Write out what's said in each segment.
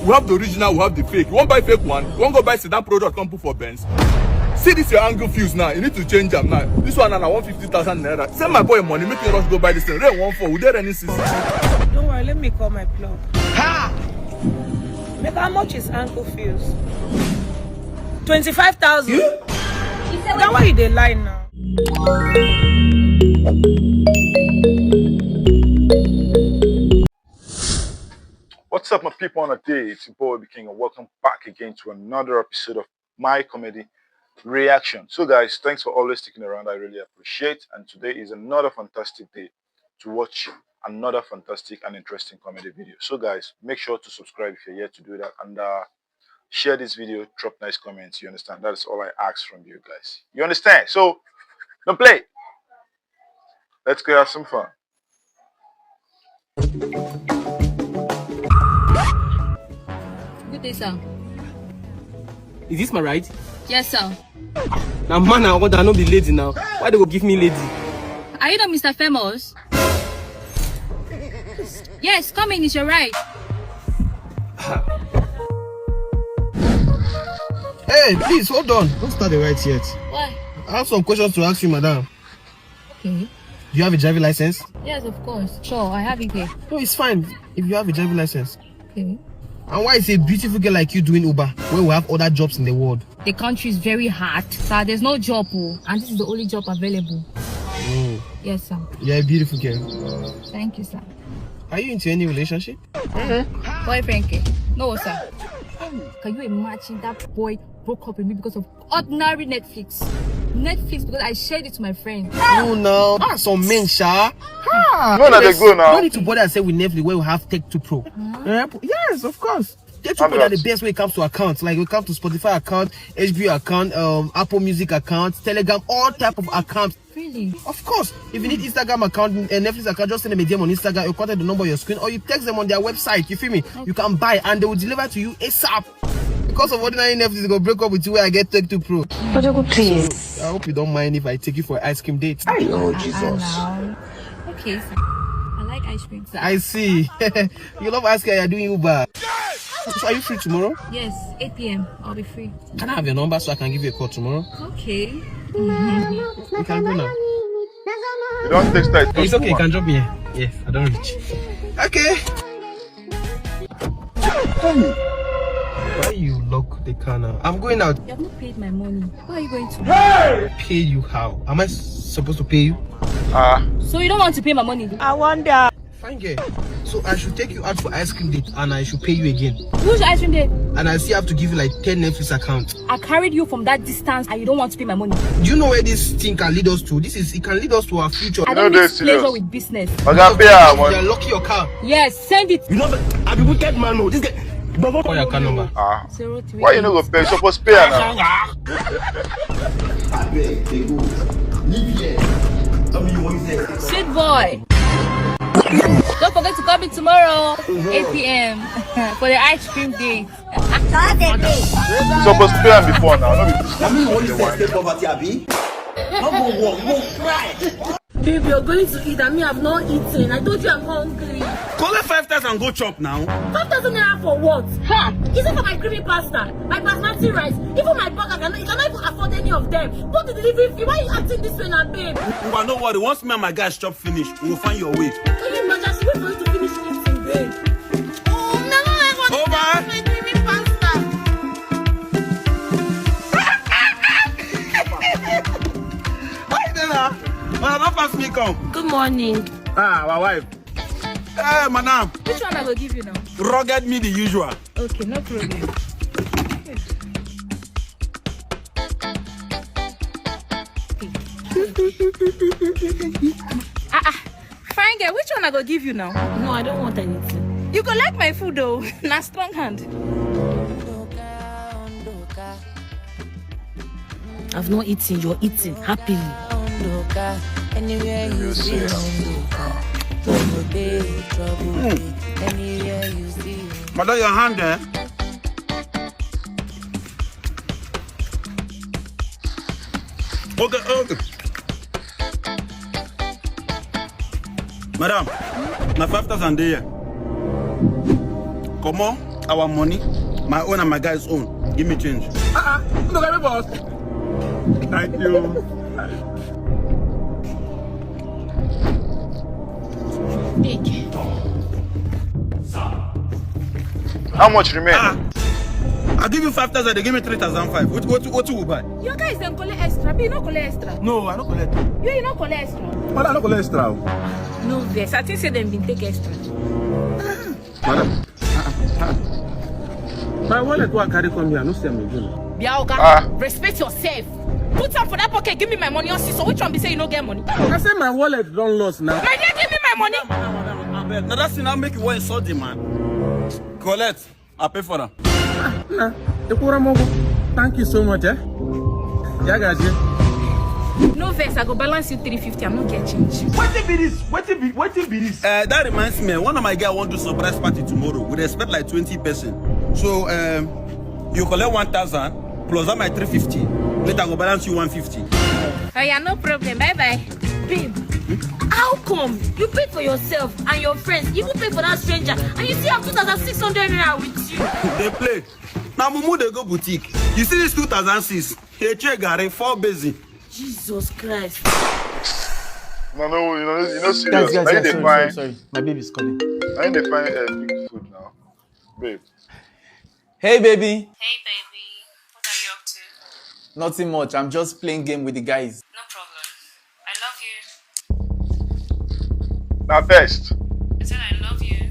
We have the original, we have the fake. You want buy fake one? You want go buy sedan product, come put for Benz? See this your angle fuse now. You need to change them now. This one and 150,000 naira. Send my boy money, make me rush go buy this thing. Rain 1-4. Would there any CC? Don't worry, let me call my plug. Ha! Make how much is ankle fuse? 25,000. Now why you dey lie now? What's up, my people on a day? It's your boy OBIKING, and welcome back again to another episode of my comedy reaction. So guys, thanks for always sticking around. I really appreciate. And today is another fantastic day to watch another fantastic and interesting comedy video. So guys, make sure to subscribe if you're yet to do that, and share this video, drop nice comments. You understand? That's all I ask from you guys. You understand? So don't play. Let's go have some fun. Good day, sir. Is this my ride? Yes, sir. Now, man, I want to know the lady now. Why they go give me lady? Are you not Mr. Famous? Yes, come in, it's your ride. Hey, please, hold on. Don't start the ride yet. Why? I have some questions to ask you, madam. Okay. Do you have a driving license? Yes, of course. Sure, I have it here. No, it's fine if you have a driving license. Okay. And why is a beautiful girl like you doing Uber when we have other jobs in the world? The country is very hot, sir. There's no job, and this is the only job available. Oh. Yes, sir. You're a beautiful girl. Thank you, sir. Are you into any relationship? Boyfriend, okay? No, sir. Can you imagine that boy broke up with me because of ordinary Netflix? Netflix because I shared it to my friend. Oh no, that's some men, sha. No, they go now. Don't need to bother and say with Netflix where we have Tech 2 Pro. Yes, of course. Tech 2 Pro are the best when it comes to accounts. Like when it comes to Spotify account, HBO account, Apple Music account, Telegram, all type of accounts. Really? Of course. If you need Instagram account and Netflix account, just send them a DM on Instagram. You contact the number on your screen, or you text them on their website. You feel me? Okay. You can buy and they will deliver to you ASAP. Because of ordinary Netflix, they go break up with you where I get Tech 2 Pro. Please. So, I hope you don't mind if I take you for an ice cream date. Oh, Jesus. Okay, sir. I like ice cream, sir. I see. You love ice cream, you're doing Uber. So are you free tomorrow? Yes, 8 p.m. I'll be free. Can I have your number so I can give you a call tomorrow? Okay. You can go now. You don't text that. It's okay, you can drop me here. Yes, I don't reach. Okay. Why you lock the car now? I'm going out. You have not paid my money. Why are you going to? Hey! Pay you how? Am I supposed to pay you? So you don't want to pay my money? I wonder. Fine girl. So I should take you out for ice cream date and I should pay you again. Who's your ice cream date? And I still have to give you like 10 Netflix accounts. I carried you from that distance and you don't want to pay my money. Do you know where this thing can lead us to? It can lead us to our future. I don't mix pleasure with business. You're lucky your car. Yes, send it. You know, I be wicked man. No, this guy. Call your car number. Why you not go pay? Supposed to pay now. Sweet boy. Don't forget to call me tomorrow, 8 p.m. for the ice cream date. Supposed to pay before now. Babe, you're going to eat and me have not eaten. I told you I'm hungry. Collect 5,000 and go chop now. 5,000 naira for what? Ha! Is it for my creamy pasta, my basmati rice, even my burger? You cannot even afford any of them. But the delivery fee, why are you acting this way now, babe? Well, don't worry. Once me and my guys chop finish, we will find your way. Can you imagine? I should wait for you to finish eating, babe. Oh, never ever Over. my creamy pasta. Why then? Well, don't pass me come. Good morning. My wife. Hey, madam. Which one I will give you now? Rugged me the usual. Okay, no problem. Fine girl, which one I go give you now? No, I don't want anything. You go like my food though. Na strong hand. I've not eaten, you're eating happily. Anywhere you see Madam, your hand there. Okay. Madam, na 5,000 there. Come on, our money, my own and my guy's own. Give me change. Look at me, boss. Thank you. Big. How much remain? I'll give you 5,000, they give me 3,005. What you will buy? Your guys don't collect extra. But you don't collect extra. No, I don't collect. You don't collect extra. But I don't collect extra. No, this. I think say them been take extra. Madam. My wallet will carry come here. No see me again. Biaoga, respect yourself. Put up for that pocket. Give me my money. So which one be say you don't get money? I say my wallet don't lost now. My dear, give me my money. Now that's now make you want insult the man. Collect. I'll pay for them. Nah, thank you so much, eh? Yeah, guys. No vex, I go balance you 350. I'm not getting change. What be this? What be this? That reminds me, one of my guys want to do surprise party tomorrow. We expect like 20 person. So you collect 1,000 plus that my 350. Later I go balance you 150. Oh yeah, no problem. Bye bye. Babe, how come you pay for yourself and your friends? You even pay for that stranger, and you still have 2,600 naira with you. They play. Now Mumu they go boutique. You see this 2006? Hey, check Gary 4 busy. Jesus Christ. No, you know, serious. Guys, sorry. My baby's calling. I need to find big food now. Babe. Hey baby. Hey baby, what are you up to? Nothing much. I'm just playing game with the guys. No problem. I love you. Now first. I said I love you.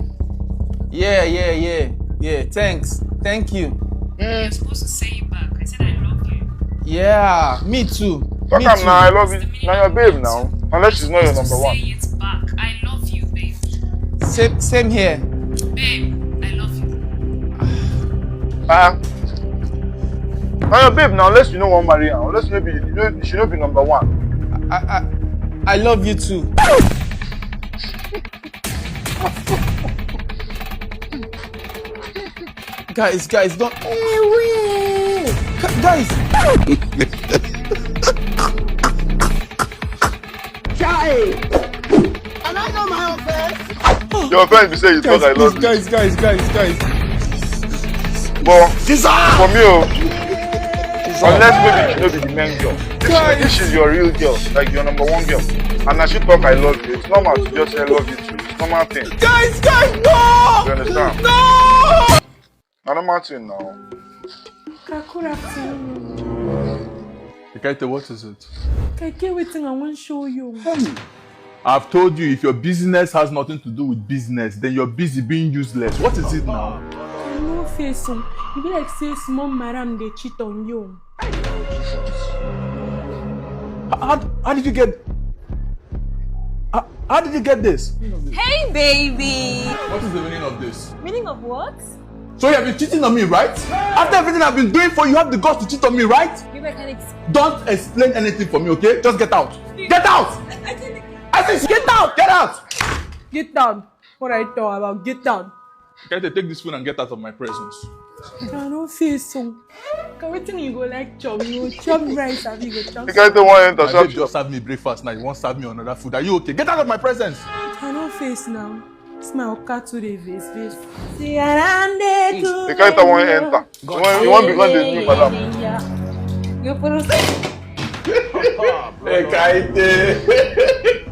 Yeah. Thanks. Thank you. You're supposed to say it back. I said I love you. Yeah, me too. Fuck Me am too. now, I love you. Now your babe now. Unless she's not your number Say one. it back. I love you, babe. Same here. Babe, I love you. Now your babe now, unless you know one marry her. Unless maybe you should not be number one. I love you too. Guys, don't. Guys. And I know my offense. Your friend be say you thought I love you. Guys. But for me, unless maybe she know be the main girl. If she's your real girl, like your number one girl, and now she talk I love you, it's normal to just say I love you too. It's normal thing. Guys, no! You understand? No! Normal thing now. Agkaay, what is it? I get waiting. I want to show you. I've told you, if your business has nothing to do with business, then you're busy being useless. What is it now? No face. You be like say small madam they cheat on you. How did you get? How did you get this? Hey, baby. What is the meaning of this? Meaning of what? So you have been cheating on me, right? After everything I've been doing for you, you have the guts to cheat on me, right? You can explain. Don't explain anything for me, okay? Just get out. Get out! I said get out! Get out! Get down. What I talk about? Get down. Agkaay, take this phone and get out of my presence. I don't face so. Can wait till you go like chop? You go chop rice and you go chop. Agkaay don't want to My enter babe just served me breakfast now. You won't serve me another food. Are you okay? Get out of my presence! I don't face now. Smile cat to the face. See around there too. Agkaay don't want to enter. You want to become the new madam. You put us. Agkaay.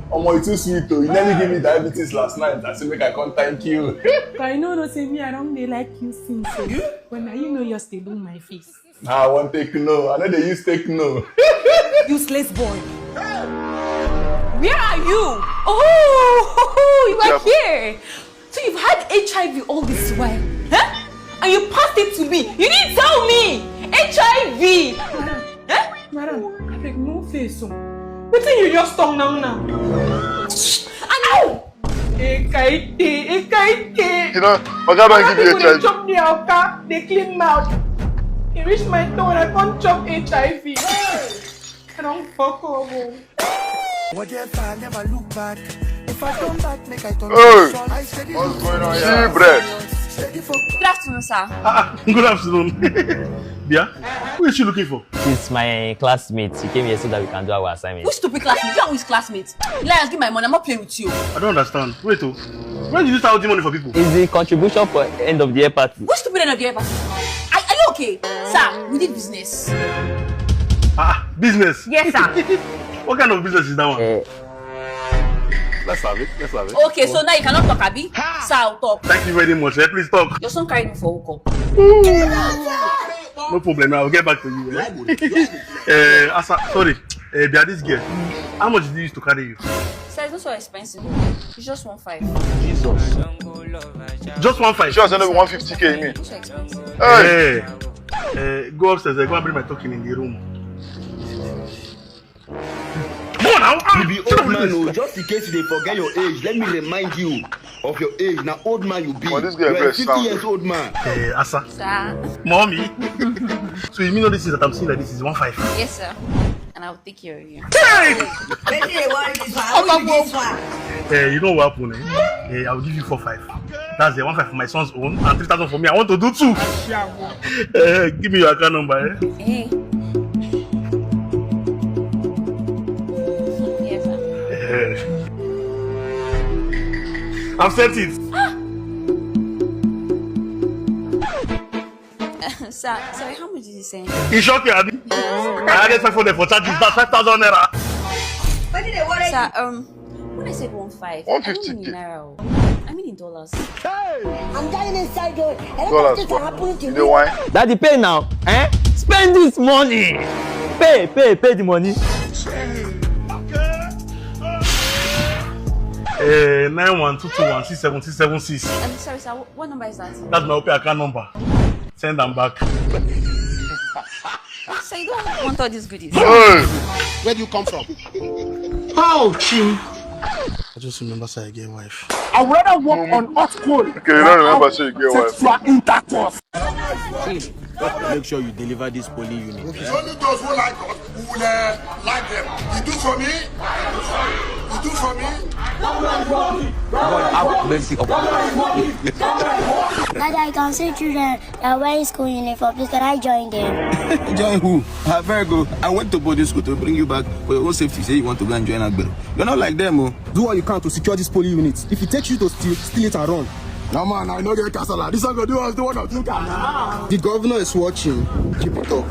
Omo, you too sweet though. You nearly gave me diabetes last night. I said make I come thank you. I know say me I don't dey like you since so. But now you know you're still doing my face. I won't take no. I know they use take no. Useless boy. Where are you? Oh, you are here. So you've had HIV all this while, huh? And you passed it to me. You didn't tell me. HIV. Huh? Madam, I beg no face so. What thing you just talk now? I know. Agkaay. You know, Oga don't give you They HIV. chop the alka, they clean mouth. He reach my tongue and I can't chop HIV. I don't fuck over. What if I never look back? If I come back, make I turn Hey, I said what's going on here? Bread. Good afternoon, sir. Good afternoon. Yeah? Who is she looking for? She's my classmate. She came here so that we can do our assignment. Which stupid classmate? You are with classmates. Liars, give my money. I'm not playing with you. I don't understand. Wait, oh. When did you start holding money for people? It's the contribution for end of the year party. Which stupid end of the year party? Are you okay? Sir, we did business. Business? Yes, sir. What kind of business is that one? Let's have it. Okay, so now you cannot talk, Abi. Sir, I'll talk. Thank you very much. Please talk. Your son carried me for hookup. No problem. I'll get back to you. Sorry. This girl. How much did you use to carry you? Sir, it's not so expensive. It's just 1.5. Jesus. Just 1.5? Sure, it's 150k, you mean? It's so expensive. Hey! Go upstairs. Go and bring my token in the room. Go now! You be old man, oh, just in case you forget your age, let me remind you of your age. Now, old man you be. Oh, this guy You're a very 50 years old man. Asa. Sir. Mommy. So you mean all this is that I'm seeing that this is 1.5? Yes, sir. And I'll take care of you. You know what happened? I'll give you 4.5. That's the 1.5 for my son's own and 3,000 for me. I want to do 2. Give me your account number. Hey. Yes, sir. I've sent it. Sir, sorry, how much is he saying? You shocked me, Abi? I added 500 for charges. That's 5,000 naira. Sir, when I said 1.5, I don't mean in naira. I mean in dollars. Hey! I'm dying inside though. Dollars. You know why? Daddy, pay now. Spend this money. Pay the money. 9122167676. Sorry, sir, what number is that? That's my OP account number. Send them back. So you don't want all these goodies? Hey! Where do you come from? Oh, Chim. I just remember say I get wife. I would rather walk on hot coal. Okay, you don't remember say you get wife. Sexual intercourse. Make sure you deliver this poly unit. It's only those who like us who will like them. You do for me. You do for me. Dad, I can see children that are wearing school uniform. Please, can I join them? Join who? Very good. I went to boarding school to bring you back for your own safety. Say you want to go and join Agkaay. You're not like them, oh. Do what you can to secure this poly unit. If it takes you to steal it and run. No man, I know get casala. This one go do us the one of you can. The governor is watching. Keep it up.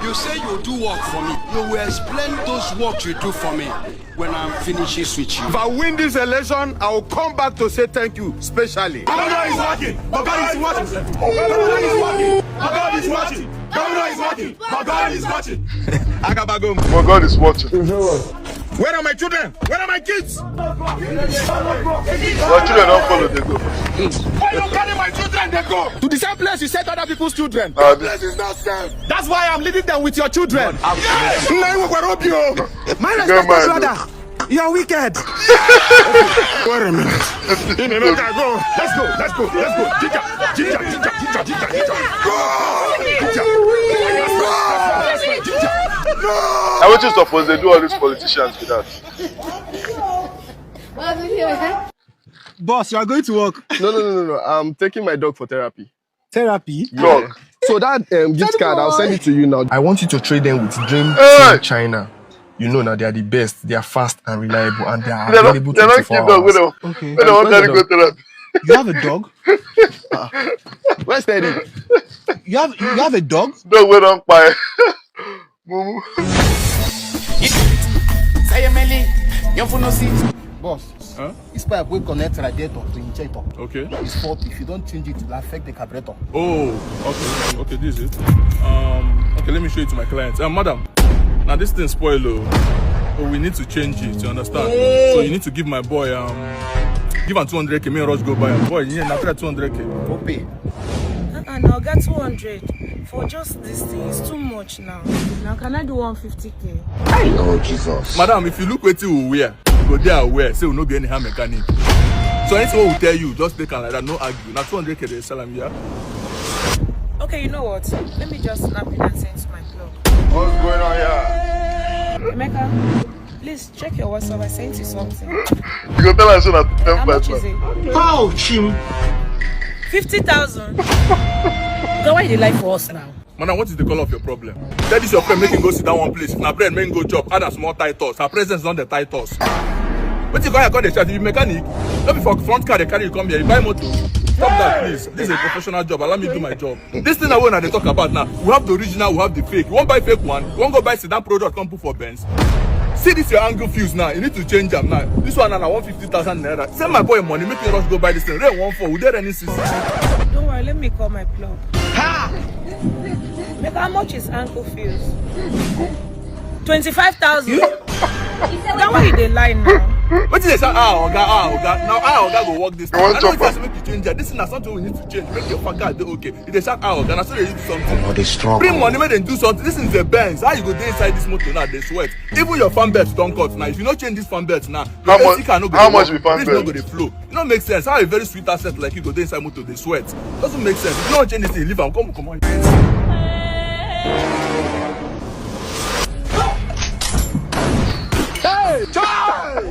You say you do work for me. You will explain those work you do for me when I'm finishing with you. If I win this election, I will come back to say thank you, specially. Governor is working. My God is watching. Governor is working. My God is watching. Governor is working. My God is watching. Agabagum. My God is watching. Where are my children? Where are my kids? My children don't follow, they go. Why you carry my children? They go to the same place you sent other people's children. This place is not safe. That's why I'm leaving them with your children. Yes. My respect, brother. You're wicked. Wait a minute. Go. Let's go. Ginger. I was just supposed they do all these politicians with that. Boss, you are going to work. No. I'm taking my dog for therapy. Therapy? Dog. Yeah. So that gift card, I'll send it to you now. I want you to trade them with Dream Hey! China. You know now they are the best. They are fast and reliable, and they are They're available not 24 hours. Okay. They don't carry go therapy. You have a dog? Where's Teddy? You have a dog? Dog we don't buy. Mumu. Boss, this pipe will connect radiator to injector. Okay. It's faulty. If you don't change it, it will affect the carburetor. Oh, okay, this is it. Okay, let me show it to my clients. Madam, now this thing spoil, oh, we need to change it, you understand? Hey. So you need to give my boy, give him 200k, me and Rush go buy him. Boy, yeah, now try 200k. Okay. And I'll get 200 for just this thing. It's too much now. Now can I do 150k? Oh Jesus. Madam, if you look what you wear, go there aware, say we no get any hair mechanic. So anything we tell you, just take and like that, no argue. Now 200k they sell them here. Okay, you know what? Let me just snap it and send to my blog. What's going on here? Emeka, please check your WhatsApp. I sent you something. You go tell us that How much is it? Oh, Chim. 50,000. Go why you lie for us now? Madam, what is the color of your problem? Tell this your friend, make him go sit down one place. Now bread, make him go chop. Add a small Titus. Her presence is not the Titus. But But you call the shot, you mechanic. Not be for front car they carry you come here. You buy motor. Stop that, please. This is a professional job. Allow me to do my job. This thing I want to talk about now. We have the original, we have the fake. You won't buy fake one. You won't go buy sedan product, come put for Benz. See this your angle fuse now. You need to change them now. This one now 150,000 naira. Send my boy money. Make me rush go buy this thing. Rate 1.4. Would there any system? Don't worry, let me call my plug. Ha! Make how much is ankle fuse? 25,000. That way they lie now. What is this? Oga. Now Oga go work this. I know it has to make you change it. This is not something we need to change. Make your fucker do okay. If they shout Oga, now so they do something. Oh, they strong. Bring money, make them do something. This is the Benz. How you go there inside this motor now? They sweat. Even your fan belts don't cut now. If you not change this fan belts now, how much be fan belts? Go the flow. It don't make sense. How a very sweet asset like you go there inside motor, they sweat. Doesn't make sense. If you don't change this thing, leave and come on. Hey, child!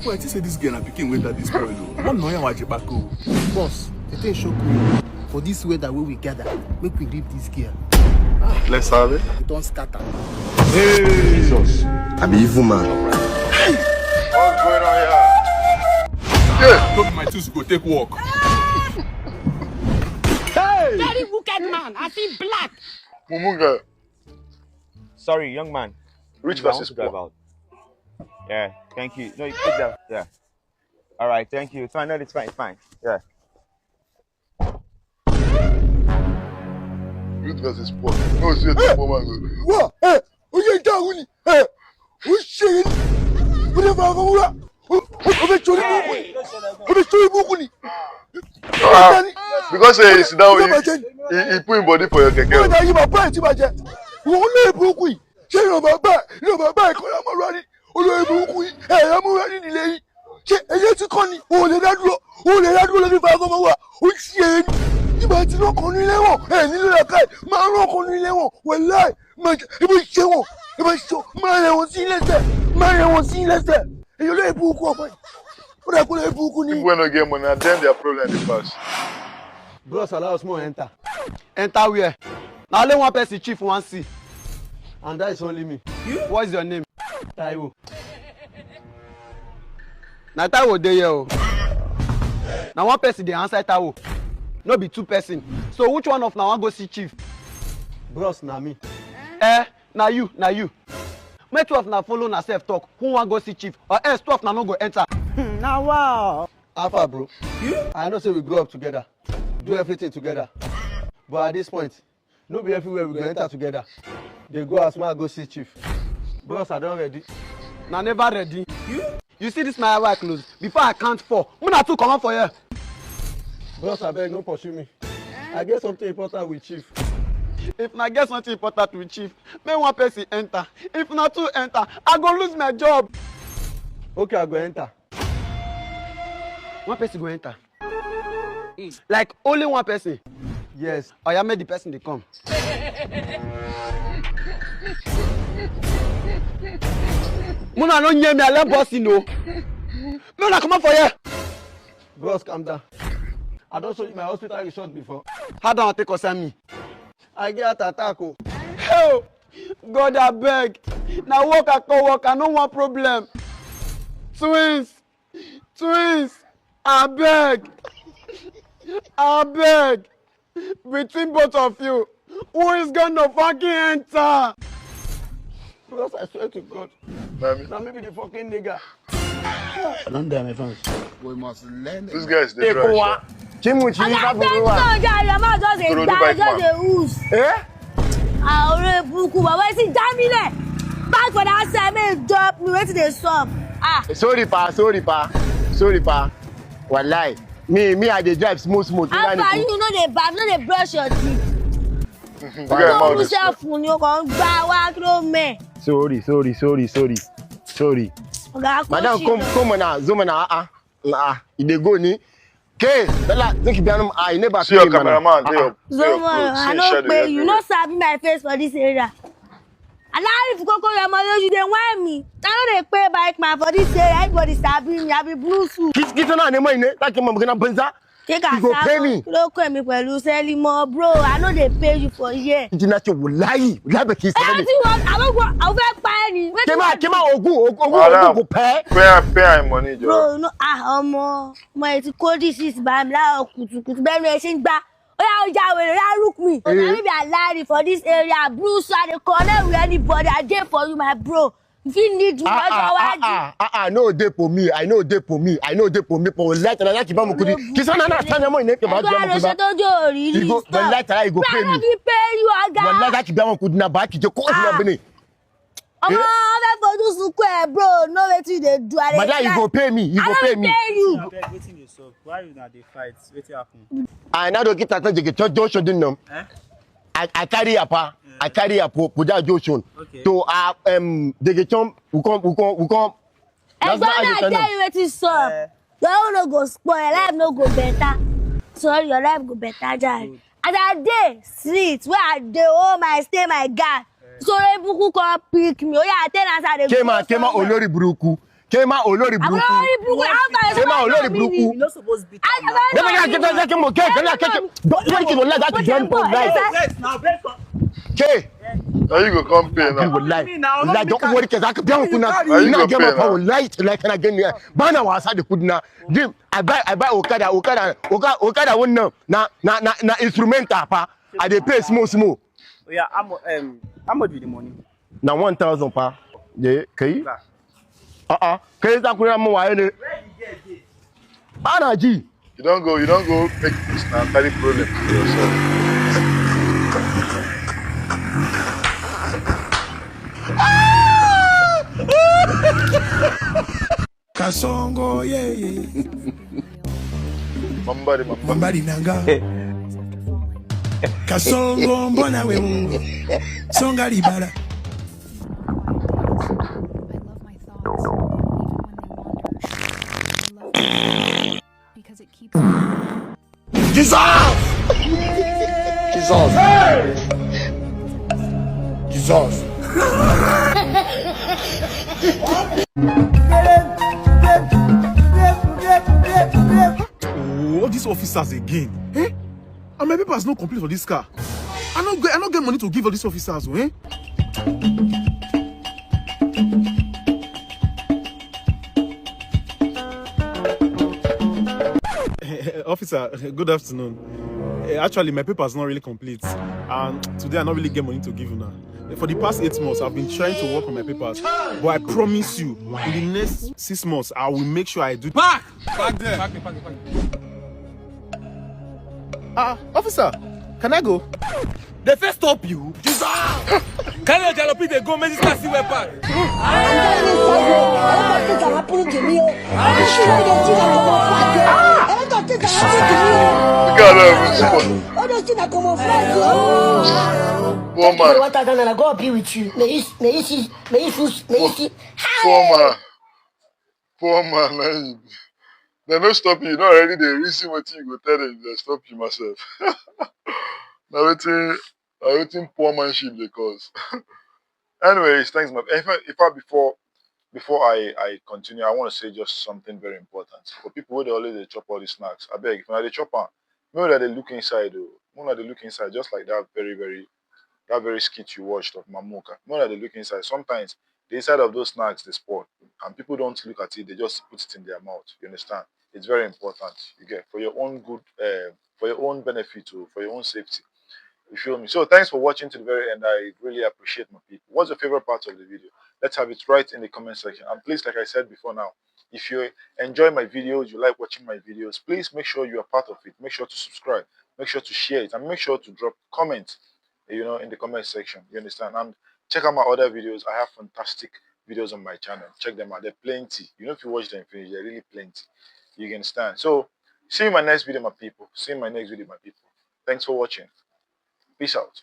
Well, I just say this girl and picking with that this girl. One no one watch back. Boss, the thing shock me. For this weather where we gather, make we leave this gear. Let's have it. It don't scatter. Hey! Jesus. I'm evil man. Hey! What's going on here? Yeah! Look, my tooth go take walk. Hey! Very wicked man. I see black. Mumunga. Sorry, young man. Rich versus poor. Yeah, thank you. No, you take that. Yeah. All right, thank you. It's fine. No, it's fine. It's fine. Yeah. Rich versus poor. No, shit, the poor man. What? Hey! Who you doing? Hey! Who's shit? Whatever I go. Because he sit down, he put him body for your keke. Olórí burúkú yìí ẹ̀yà múra ní ilé yìí ṣé ẹyẹ tí kọ́ ni òun lè dá dúró lórí ìfowópamọ́ ọmọ wa ó ṣí ẹyẹ ní nígbà tí lọ́kàn ní ilé wọn ẹ̀ nílé làkà ẹ̀ máa ń rọ́kàn ní ilé wọn wẹ̀láì máa jẹ ibi ṣe wọn ibi ṣe máa rẹ̀ wọ́n sí lẹ́sẹ̀ ẹ̀yẹ olórí burúkú ọmọ yìí ó dà kó lórí burúkú ní. People wey no get money na dem their problem dey pass. Bros allow us more enter where na only one person chief wan see and that is only me. What is your name? Taiwo. Na Taiwo dey here o. Na one person dey answer Taiwo. No be two person. So which one of na wan go see chief? Bros na me. Na you. Make two of na follow na self talk. Who wan go see chief? Or else two of na no go enter. Now wow. Alpha bro. I know say we grow up together. Do everything together. But at this point, no be everywhere we go enter together. They go as well go see chief. Bros, I don't ready. Now never ready. You see this my eye close. Before I count 4, Muna 2 come on for here. Bros, I beg, don't pursue me. I get something important with chief. If I get something important with chief, may one person enter. If not 2 enter, I go lose my job. Okay, I go enter. One person go enter. Like only one person. Yes, I am made the person they come. Muna no hear me, I let boss know. Muna come on for here. Bros, calm down. I don't show you my hospital result before. How don't take us me? I get attack. Hell, God I beg. Now work I can work, I no one problem. Twins, I beg. Between both of you, who is gonna fucking enter? Because I swear to God, now maybe the fucking nigga. I don't dare my friends. We must learn. This guy is the trash. Chimuchi, Sorry pa. Wallahi. Me I dey drive smooth. After you know they bath, no they brush your teeth. Sorry. Madam, come now, zoom now. You dey go ni. Okay, think you be I never see your cameraman there. I know pay you no sabi my face for this area. And now if you go your mother, you dey want me. I know they pay bike man for this area. Everybody sabi me. I be blue suit. Kiss on the money. That came up gonna benza. Take a You go pay me. Look at me when you sell more, bro. I know they pay you for a year. You not you will lie. Lie be kiss. I don't pay. Came out, Ogu go pay. Pay money, bro. No, my it's cold this is by now. Kutu ben racing back. Oh yeah, will look me. Maybe I lie for this area. Bruce, I dey connect with anybody. I dey for you, my bro. If you need to, no dey for me. I know dey for me. For light and I keep on kudi. Kisa na stand mo in about you. You go the light I go pay me. I pay you aga. Wallahi I keep on kudi na ba ki je ko na bene. I for do square, bro. No wetin they do. Madam, you go pay me. You go pay me. I beg wetin dey sup? Why you na dey fight? Wetin happen? I now don't get that Joshua didn't know. I carry a pa. I carry a puja Joshua. So they get we come. That's why I tell you what is up. Your no go spoil, life no go better. Sorry, your life go better, Jai. As I dey street, where I dey home, I stay my guy. So Ebuku come pick me. Oh yeah, tell us how they go. Kema olori buruku. Kema olori buruku. Kema olori buruku. You no supposed beat am. Okay. Now you go come pay now. Like don't worry, cause I can be on kuna. You not get my power light like and again here. Bana was had the kudna. Dream. I buy Okada one now. Na instrumental pa. I dey pay small. Oh yeah, how much with the money? Now 1,000 pa. Yeah, okay. Kay that kuna mo wa ene. Ana ji. You don't go make this now carry problem to yourself. Kasongo Mambari nanga Kasongo mbona wewe Songa libala Jesus! Oh, all these officers again. Eh? And my papers not complete for this car. I don't get money to give all these officers, eh? Officer, good afternoon. Actually, my paper is not really complete, and today I not really get money to give you now. For the past 8 months, I've been trying to work on my papers, but I promise you, in the next 6 months, I will make sure I do. Park there. Park. Officer, can I go? They first stop you. Can you jalopy they go make this car see where park? Poor man. God be with you. May you see. Poor man. They no stop you. Not already the reason what you go tell them. They stop you myself. Now waiting poor manship they cause. Anyways, thanks, man. Before I continue, I want to say just something very important. For people who they always chop all these snacks, I beg, if they chop on, know that they look inside, just like that very skit you watched of Mamuka. Know that they look inside. Sometimes the inside of those snacks they spoil, and people don't look at it, they just put it in their mouth. You understand? It's very important. You get for your own good, for your own benefit, or for your own safety. You feel me? So thanks for watching to the very end. I really appreciate my people. What's your favorite part of the video? Let's have it right in the comment section. And please, like I said before now, if you enjoy my videos, you like watching my videos, please make sure you are part of it. Make sure to subscribe. Make sure to share it. And make sure to drop comments, in the comment section. You understand? And check out my other videos. I have fantastic videos on my channel. Check them out. They're plenty. If you watch them finish, they're really plenty. You can understand. So see you in my next video, my people. See you in my next video, my people. Thanks for watching. Peace out.